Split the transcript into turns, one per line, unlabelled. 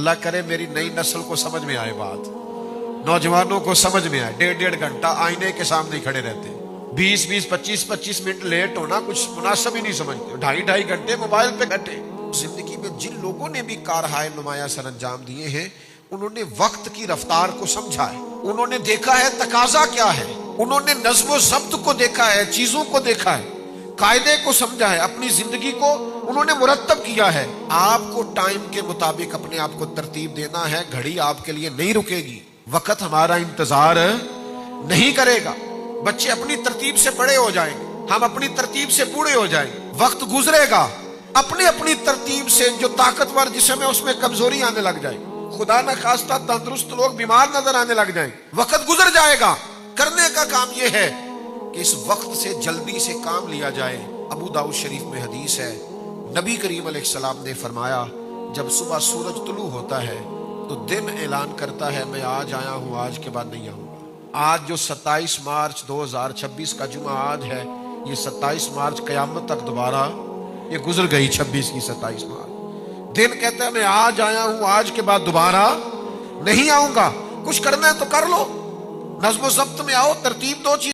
अल्लाह करे मेरी नई नस्ल को समझ में आए बात, नौजवानों को समझ में आए। 1.5 घंटा आईने के सामने ही खड़े रहते, 20-20, 25-25 मिनट लेट होना कुछ मुनासिब ही नहीं समझते, 2.5 घंटे मोबाइल पे घटे। जिंदगी में जिन लोगों ने भी कारहाय नुमाया सर अंजाम दिए हैं, उन्होंने वक्त की रफ्तार को समझा है, उन्होंने देखा है तकाजा क्या है, उन्होंने नज़्म व ज़ब्त को देखा है, चीजों को देखा है, कायदे को समझा है, अपनी जिंदगी को उन्होंने मुरत्तब किया है। आपको टाइम के मुताबिक अपने आप को तरतीब देना है। घड़ी आपके लिए नहीं रुकेगी, वक्त हमारा इंतजार नहीं करेगा। बच्चे अपनी तरतीब से बड़े हो जाएंगे, हम अपनी तरतीब से बूढ़े हो जाएंगे। वक्त गुजरेगा, अपनी अपनी तरतीब से जो ताकतवर जिस्म है उसमें कमजोरी आने लग जाएगी। खुदा न खास्ता तंदुरुस्त लोग बीमार नजर आने लग जाएंगे। वक्त गुजर जाएगा। करने का काम यह है कि इस वक्त से जल्दी से काम लिया जाए। अबू दाऊद शरीफ में हदीस है, नबी करीम अलैहिस्सलाम ने फरमाया, जब सुबह सूरज तुलू होता है तो दिन ऐलान करता है मैं आज आया हूं, आज के बाद नहीं आऊंगा। आज जो 27 मार्च 2026 का जुमा आज है, ये 27 मार्च कयामत तक दोबारा ये गुजर गई। 26 की 27 मार्च दिन कहता है मैं आज आया हूं, आज के बाद दोबारा नहीं आऊंगा। कुछ करना है तो कर लो, नज़्म व ज़ब्त में आओ, तरतीब दो चीज